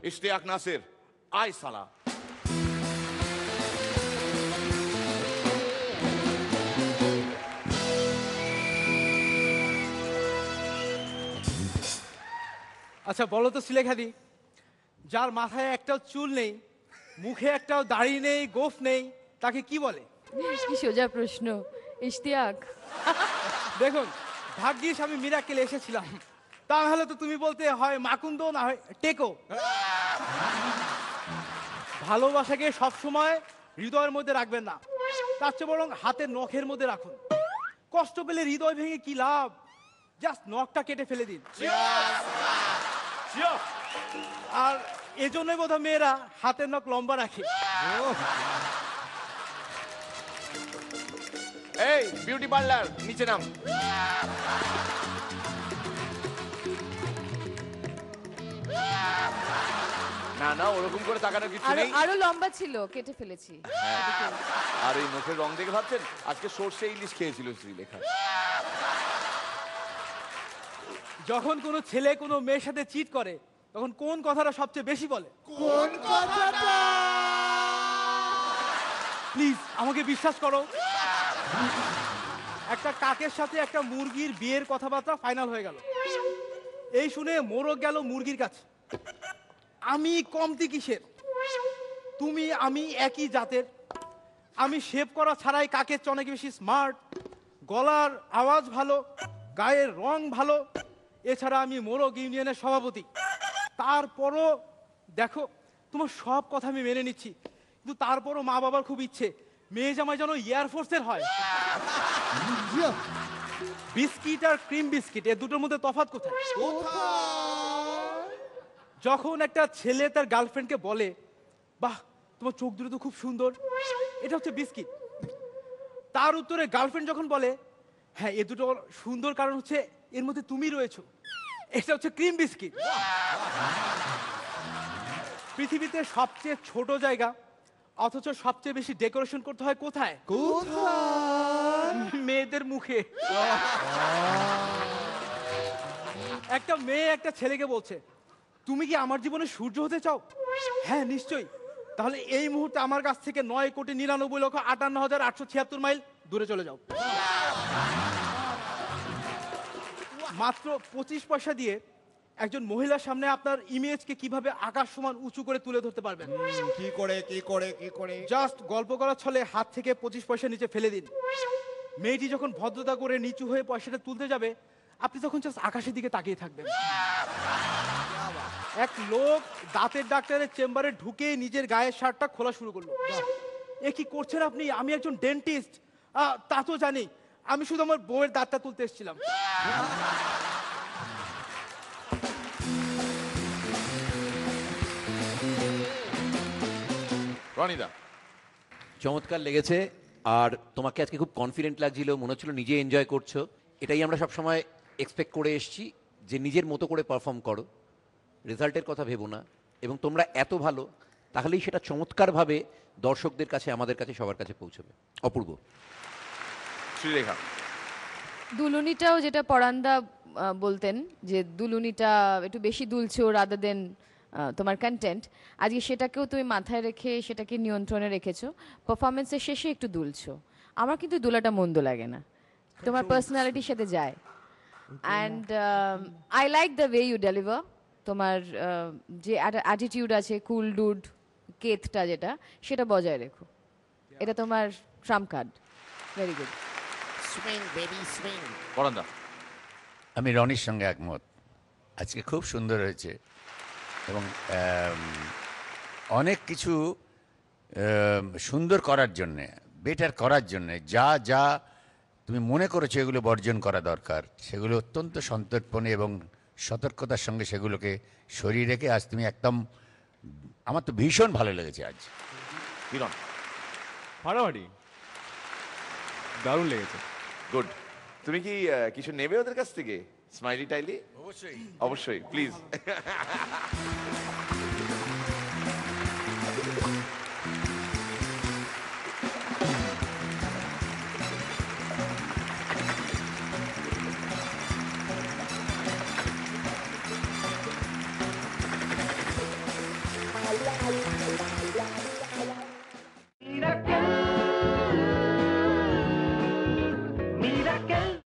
ইশতিয়াক নাসির, আয় সালা। আচ্ছা বলো তো সিলেখাদি, যার মাথায় একটাও চুল নেই, মুখে একটাও দাড়ি নেই, গোঁফ নেই, তাকে কি বলে? কি সোজা প্রশ্ন। ইশতিয়াক। দেখুন, ভাগ্যিস আমি মিরাকেলে এসেছিলাম, তা নাহলে তো তুমি বলতে হয় মাকুন্দ, না হয় টেকো। ভালোবাসাকে সবসময় হৃদয়ের মধ্যে রাখবেন না, তার চেয়ে বরং হাতের নখের মধ্যে রাখুন। কষ্ট পেলে হৃদয় ভেঙে কি লাভ, জাস্ট নখটা কেটে ফেলে দিন। আর এজন্যই বোধহয় মেয়েরা হাতের নখ লম্বা রাখে। এই বিউটি পার্লার, নিচে নাম। না না, ওরকম করে তাকানোর কিছু নেই। আরো লম্বা ছিল, কেটে ফেলেছি। আর এই মুখের রং দেখে ভাবছেন আজকে সর্ষে ইলিশ খেয়েছিল শ্রীলেখা। যখন কোনো ছেলে কোনো মেয়ের সাথে চিট করে, তখন কোন কথাটা সবচেয়ে বেশি বলে? কোন কথাটা? প্লিজ আমাকে বিশ্বাস করো, একটা কাকের সাথে একটা মুরগির বিয়ের কথাবার্তা ফাইনাল হয়ে গেল। এই শুনে মোরগ গেল মুরগির কাছে, আমি কমতি কিসের, তুমি আমি একই জাতের, আমি শেভ করা ছাড়াই কাকের চেয়ে অনেক বেশি স্মার্ট, গলার আওয়াজ ভালো, গায়ের রং ভালো, এছাড়া আমি মোরগ ইউনিয়নের সভাপতি। তারপরও দেখো, তোমার সব কথা আমি মেনে নিচ্ছি, কিন্তু তারপরও মা বাবার খুব ইচ্ছে মেয়ে জামাই যেন এয়ারফোর্সের হয়। বিস্কিট আর ক্রিম বিস্কিট, এ দুটোর মধ্যে তফাৎ কোথায়? যখন একটা ছেলে তার গার্লফ্রেন্ডকে বলে, বাহ তোমার চোখ দুটো তো খুব সুন্দর, এটা হচ্ছে বিস্কিট, তার উত্তরে গার্লফ্রেন্ড যখন বলে, হ্যাঁ এ দুটো সুন্দর কারণ হচ্ছে এর মধ্যে তুমি রয়েছো, এটা হচ্ছে ক্রিম বিস্কিট। পৃথিবীতে সবচেয়ে ছোট জায়গা, অথচ সবচেয়ে বেশি ডেকোরেশন করতে হয় কোথায়? মেয়েদের মুখে। একটা মেয়ে একটা ছেলেকে বলছে, তুমি কি আমার জীবনে সূর্য হতে চাও? হ্যাঁ নিশ্চয়ই, তাহলে এই মুহূর্তে আমার কাছ থেকে 9,99,58,876 মাইল দূরে চলে যাও। মাত্র 25 পয়সা দিয়ে একজন মহিলার সামনে আপনার ইমেজকে কিভাবে আকাশ সমান উঁচু করে তুলে ধরতে পারবেন? কি করে কি করে কি করে? জাস্ট গল্প করার ছলে হাত থেকে 25 পয়সা নিচে ফেলে দিন। মেয়েটি যখন ভদ্রতা করে নিচু হয়ে পয়সাটা তুলতে যাবে, আপনি তখন জাস্ট আকাশের দিকে তাকিয়ে থাকবেন। এক লোক দাঁতের ডাক্তারের চেম্বারে ঢুকে নিজের গায়ের শার্টটা খোলা শুরু করলো। এ কি করছেন আপনি? আমি একজন ডেন্টিস্ট। তা তো জানি, আমি শুধু আমার বউয়ের দাঁতটা তুলতে এসেছিলাম। রনিদা, চমৎকার লেগেছে, আর তোমাকে আজকে খুব কনফিডেন্ট লাগছিল, মনে হচ্ছিল নিজে এনজয় করছো। এটাই আমরা সবসময় এক্সপেক্ট করে এসেছি, যে নিজের মতো করে পারফর্ম করো, রেজাল্টের কথা ভেবো না। এবং তোমরা এত ভালো, তাহলেই সেটা চমৎকারভাবে দর্শকদের কাছে, আমাদের কাছে, সবার কাছে পৌঁছবে। অপূর্ব। শ্রীলেখা। দুলুনিটাও যেটা পরান্দা বলতেন, যে দুলুনিটা একটু বেশি দুলছো রাদার দেন তোমার কন্টেন্ট, আজকে সেটাকেও তুমি মাথায় রেখে সেটাকে নিয়ন্ত্রণে রেখেছো, পারফরমেন্সের শেষে একটু দুলছো। আমার কিন্তু দুলাটা মন্দ লাগে না, তোমার পার্সোনালিটির সাথে যায়। And I like the way you deliver. তোমার যে অ্যাটিটিউড আছে, কুল ডুড কেথটা যেটা, সেটা বজায় রেখো। এটা তোমার trump card. Very good. Swing baby swing. পরান্দা। আমি রনির সঙ্গে একমত, আজকে খুব সুন্দর হয়েছে এবং অনেক কিছু সুন্দর করার জন্যে, বেটার করার জন্যে যা যা তুমি মনে করেছো এগুলো বর্জন করা দরকার, সেগুলো অত্যন্ত সন্তর্পণে এবং সতর্কতার সঙ্গে সেগুলোকে সরিয়ে রেখে আজ তুমি একদম, আমার তো ভীষণ ভালো লেগেছে আজ। কিরণ। ফাটাফাটি, দারুণ লেগেছে। গুড। তুমি কি কিছু নেবে ওদের কাছ থেকে? স্মাইলি টাইলি? অবশ্যই অবশ্যই, প্লিজ। Thank you